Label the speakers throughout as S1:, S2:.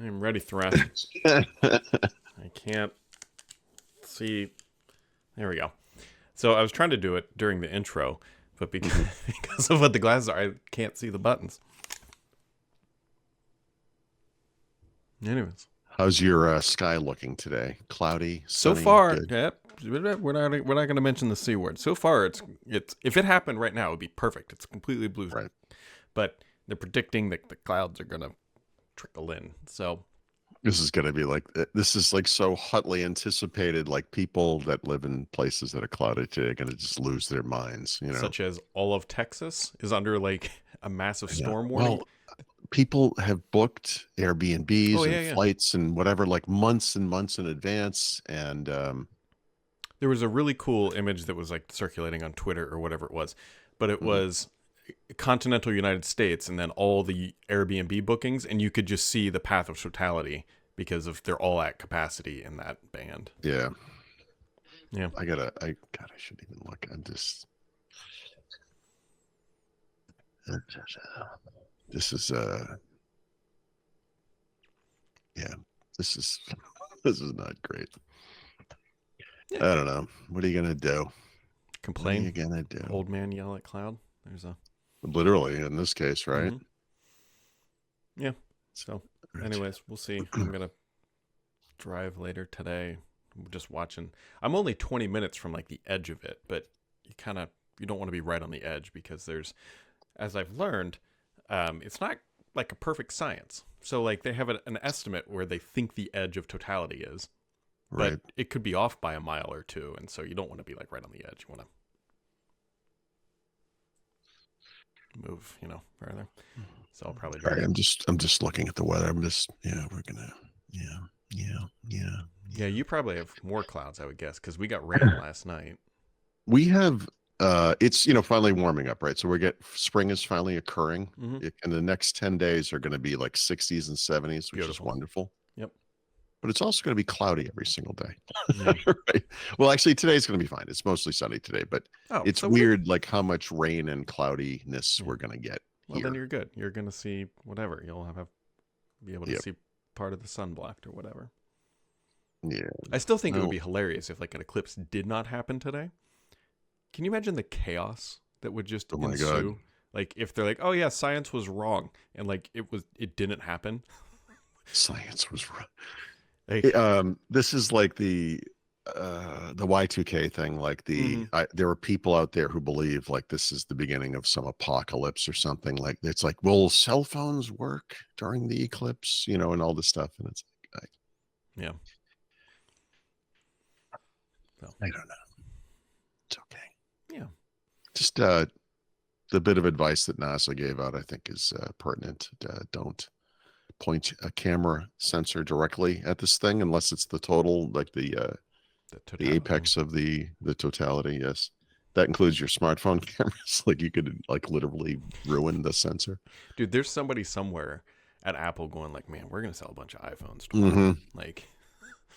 S1: I'm ready, Thresh. I can't see. There we go. So I was trying to do it during the intro, but because of what the glasses are, I can't see the buttons. Anyways,
S2: How's your sky looking today? Cloudy,
S1: so
S2: sunny,
S1: far,
S2: good.
S1: yep, we're not going to mention the C word. So far, it's if it happened right now, it would be perfect. It's completely blue,
S2: Right.
S1: but they're predicting that the clouds are going to trickle in. So
S2: This is going to be like this is like so hotly anticipated. Like people that live in places that are cloudy today are going to just lose their minds.
S1: such as all of Texas is under like a massive
S2: I know.
S1: storm warning.
S2: Well, people have booked
S1: Oh
S2: Airbnbs and
S1: yeah, yeah.
S2: flights and whatever like months and months in advance, and
S1: There was a really cool image that was like circulating on Twitter or whatever it was, but it was continental United States and then all the Airbnb bookings, and you could just see the path of totality because of they're all at capacity in that band.
S2: yeah,
S1: Yeah.
S2: God, I shouldn't even look. I'm just. This is yeah, this is this is not great.
S1: Yeah.
S2: I don't know. What are you gonna do?
S1: Complain.
S2: What are you gonna do?
S1: Old man yell at cloud. There's a
S2: Literally in this case, right?
S1: Yeah. So, anyways, we'll see. I'm gonna drive later today. I'm just watching. I'm only 20 minutes from like the edge of it, but you don't want to be right on the edge because there's, as I've learned, it's not like a perfect science. So like they have an estimate where they think the edge of totality is, but
S2: Right.
S1: it could be off by a mile or two, and so you don't want to be like right on the edge. You want to move, further. So I'll probably
S2: All
S1: drive.
S2: right. I'm just looking at the weather. We're gonna yeah.
S1: Yeah, you probably have more clouds, I would guess, because we got rain last night.
S2: We have it's finally warming up, right? So spring is finally occurring. And the next 10 days are going to be like 60s and 70s, which is wonderful.
S1: Yep.
S2: But it's also going to be cloudy every single day.
S1: Yeah.
S2: Right. Well, actually today's going to be fine. It's mostly sunny today, but it's weird like how much rain and cloudiness we're going to get.
S1: Well, then you're good. You're going to see whatever. You'll be able to see part of the sun blocked or whatever.
S2: Yeah.
S1: I still think it would be hilarious if like an eclipse did not happen today. Can you imagine the chaos that would just ensue? God. Like if they're like, "Oh yeah, science was wrong," and like it didn't happen.
S2: Science was wrong. Like, this is like the Y2K thing. Like there were people out there who believe like this is the beginning of some apocalypse or something. Like it's like, will cell phones work during the eclipse? And all this stuff. And it's like,
S1: yeah.
S2: So, I don't know. It's okay.
S1: Yeah.
S2: Just the bit of advice that NASA gave out, I think, is pertinent. Don't point a camera sensor directly at this thing unless it's the total, like the apex of the totality. Yes, that includes your smartphone cameras. Like you could like literally ruin the sensor.
S1: Dude, there's somebody somewhere at Apple going like, "Man, we're gonna sell a bunch of iPhones tomorrow." Like.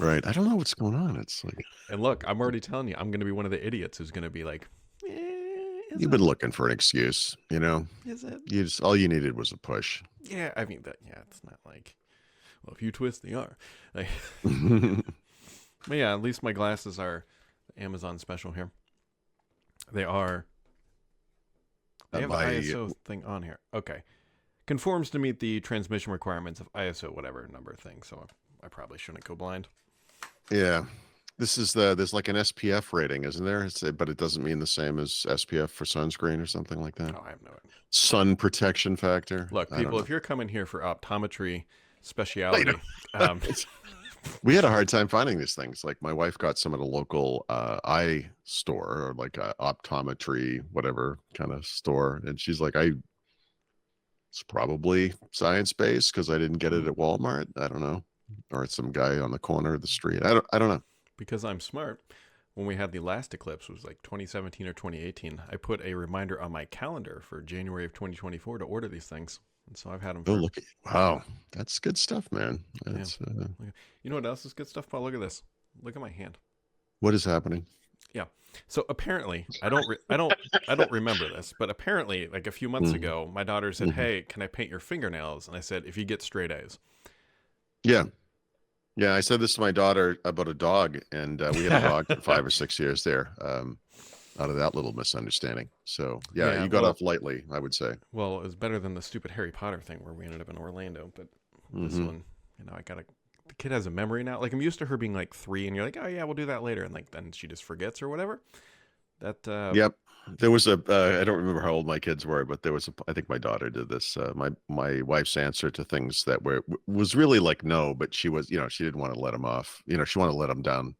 S2: Right. I don't know what's going on. It's like,
S1: and look, I'm already telling you, I'm going to be one of the idiots who's going to be like,
S2: you've been looking for an excuse,
S1: Is it?
S2: All you needed was a push.
S1: Yeah, I mean it's not like, well, if you twist the R, like, but yeah, at least my glasses are Amazon special here. They have an ISO thing on here. Okay, conforms to meet the transmission requirements of ISO whatever number thing. So I probably shouldn't go blind.
S2: Yeah, there's like an SPF rating, isn't there? But it doesn't mean the same as SPF for sunscreen or something like that.
S1: Oh, I have no idea.
S2: Sun protection factor.
S1: Look, people, if you're coming here for optometry speciality,
S2: we had a hard time finding these things. Like my wife got some at a local eye store or like a optometry whatever kind of store, and she's like, it's probably science-based because I didn't get it at Walmart. I don't know. Or it's some guy on the corner of the street. I don't know.
S1: Because I'm smart. When we had the last eclipse, it was like 2017 or 2018. I put a reminder on my calendar for January of 2024 to order these things, and so I've had them.
S2: Wow, that's good stuff, man. That's,
S1: you know what else is good stuff, Paul? Look at this. Look at my hand.
S2: What is happening?
S1: Yeah. So apparently, I don't remember this, but apparently, like a few months ago, my daughter said, "Hey, can I paint your fingernails?" And I said, "If you get straight A's."
S2: Yeah. Yeah. I said this to my daughter about a dog, and we had a dog for 5 or 6 years there. Out of that little misunderstanding. So yeah,
S1: Yeah,
S2: you got
S1: well,
S2: off lightly, I would say.
S1: well, it was better than the stupid Harry Potter thing where we ended up in Orlando. But this
S2: Hmm.
S1: one, I gotta. The kid has a memory now. Like I'm used to her being like 3, and you're like, oh yeah, we'll do that later, and like then she just forgets or whatever. That
S2: Yep. There was a, I don't remember how old my kids were, but there was a, I think my daughter did this. My wife's answer to things that was really like no, but she was, she didn't want to let them off. She wanted to let them down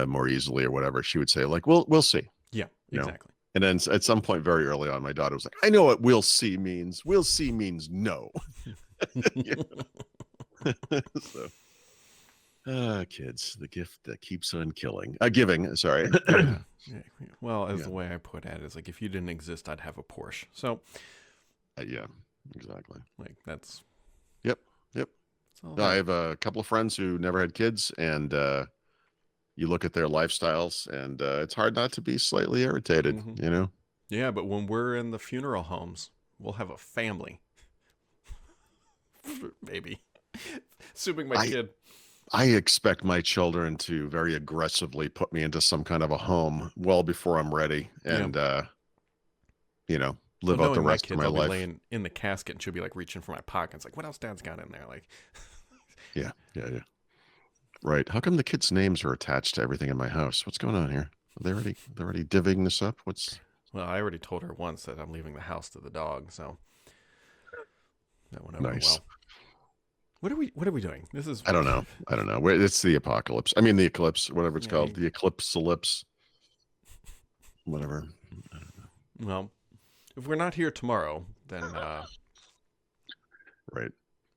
S2: more easily or whatever. She would say like, we'll see,
S1: yeah,
S2: you know.
S1: exactly.
S2: And then at some point very early on, my daughter was like, I know what we'll see means. We'll see means no. So, kids, the gift that keeps on giving. Sorry.
S1: Yeah. Yeah. Well, as
S2: Yeah.
S1: the way I put it is like if you didn't exist, I'd have a Porsche. So
S2: Yeah, exactly.
S1: like that's
S2: Yep. Yep.
S1: all
S2: I
S1: there.
S2: have a couple of friends who never had kids, and you look at their lifestyles, and it's hard not to be slightly irritated,
S1: Hmm.
S2: you know?
S1: Yeah, but when we're in the funeral homes, we'll have a family, maybe. Assuming my
S2: I
S1: kid.
S2: I expect my children to very aggressively put me into some kind of a home well before I'm ready,
S1: Yeah.
S2: and
S1: Well,
S2: live out the
S1: knowing my
S2: rest of
S1: kids,
S2: my
S1: I'll be
S2: life.
S1: laying in the casket and she'll be like reaching for my pockets, like, what else Dad's got in there? Like,
S2: Yeah, yeah, yeah. Right. How come the kids' names are attached to everything in my house? What's going on here? They're already divvying this up. What's
S1: well, I already told her once that I'm leaving the house to the dog, so that went over
S2: nice?
S1: well. What are we doing? This is
S2: I don't know. I don't know. It's the apocalypse. I mean, the eclipse, whatever it's
S1: yeah.
S2: called, the ellipse, whatever.
S1: Well, if we're not here tomorrow, then
S2: Right.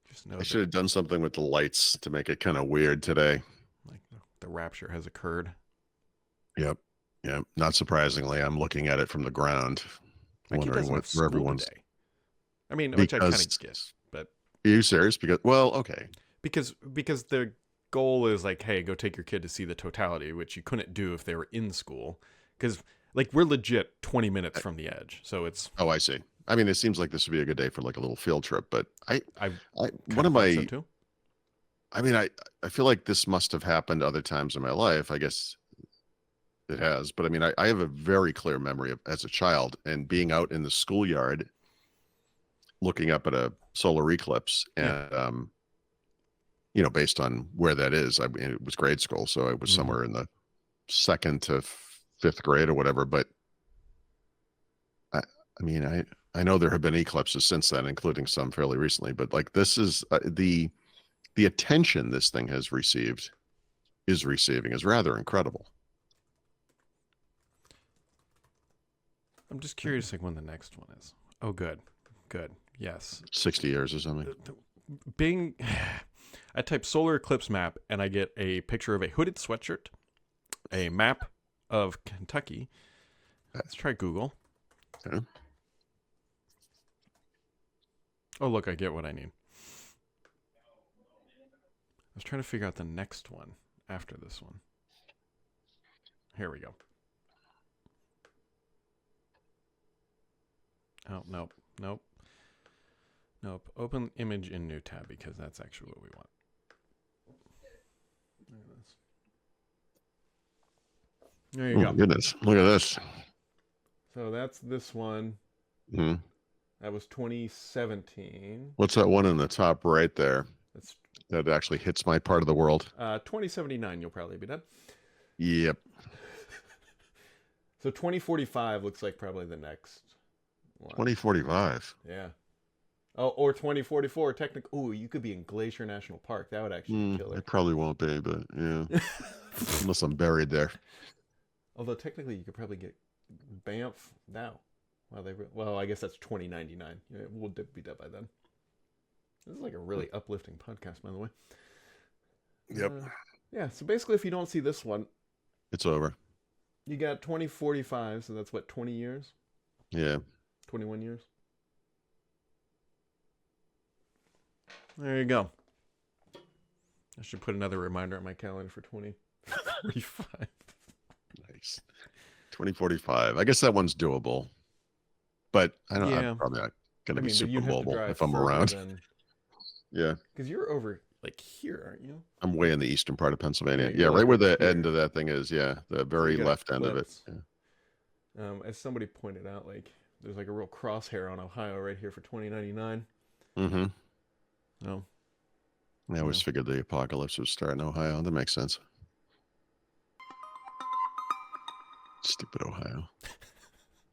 S1: just know
S2: I
S1: that
S2: should have done something with the lights to make it kind of weird today.
S1: like the rapture has occurred.
S2: Yep. Yep. Not surprisingly, I'm looking at it from the ground,
S1: My kid
S2: wondering
S1: doesn't
S2: what
S1: have
S2: where
S1: school
S2: everyone's
S1: today. I mean, which I kind
S2: because
S1: of get, but
S2: are you serious? Because well, okay.
S1: because the goal is like, hey, go take your kid to see the totality, which you couldn't do if they were in school, because like we're legit 20 minutes from the edge, so it's
S2: Oh, I see. I mean, it seems like this would be a good day for like a little field trip, but
S1: I
S2: one
S1: kind
S2: of
S1: of thought so
S2: my,
S1: too.
S2: I mean, I feel like this must have happened other times in my life. I guess it has, but I mean, I have a very clear memory of as a child and being out in the schoolyard looking up at a solar eclipse,
S1: Yeah.
S2: and based on where that is, I mean, it was grade school, so it was
S1: Hmm.
S2: somewhere in the second to fifth grade or whatever. But I mean, I know there have been eclipses since then, including some fairly recently. But like this is the attention this thing has receiving is rather incredible.
S1: I'm just curious like when the next one is. Oh, good, yes.
S2: 60 years or something.
S1: Bing. I type solar eclipse map and I get a picture of a hooded sweatshirt, a map of Kentucky. Let's try Google.
S2: Okay.
S1: Oh, look, I get what I need. I was trying to figure out the next one after this one. Here we go. Oh, nope, nope, nope. Open image in new tab because that's actually what we want. There you
S2: Oh
S1: go.
S2: my goodness! Look at this.
S1: So that's this one.
S2: Hmm.
S1: That was 2017.
S2: What's that one in the top right there
S1: That's
S2: that actually hits my part of the world?
S1: 2079. You'll probably be done.
S2: Yep.
S1: So 2045 looks like probably the next one.
S2: 2045.
S1: Yeah. Oh, or 2044. Technically, ooh, you could be in Glacier National Park. That would actually be
S2: I
S1: killer.
S2: probably won't be, but yeah, unless I'm buried there.
S1: Although technically, you could probably get Banff now. Well, I guess that's 2099. Yeah, we'll be dead by then. This is like a really uplifting podcast, by the way.
S2: Yep.
S1: Yeah. So basically, if you don't see this one,
S2: It's over.
S1: you got 2045. So that's what 20 years,
S2: Yeah.
S1: 21 years. There you go. I should put another reminder on my calendar for 2045.
S2: Nice. 2045. I guess that one's doable. But I'm
S1: Yeah.
S2: probably not going
S1: I
S2: to be
S1: mean, but
S2: super
S1: you'd have to
S2: mobile
S1: drive
S2: if I'm
S1: further
S2: around.
S1: than
S2: Yeah.
S1: Because you're over like here, aren't you?
S2: I'm way in the eastern part of Pennsylvania.
S1: Yeah,
S2: Yeah,
S1: you're
S2: right
S1: like
S2: where
S1: up
S2: the end
S1: here.
S2: of that thing is. Yeah, the
S1: So you
S2: very
S1: got
S2: left end of it.
S1: Eclipse.
S2: Yeah.
S1: As somebody pointed out, like there's like a real crosshair on Ohio right here for 2099.
S2: Mm-hmm.
S1: No,
S2: I
S1: yeah.
S2: always figured the apocalypse would start in Ohio. That makes sense. Stupid Ohio.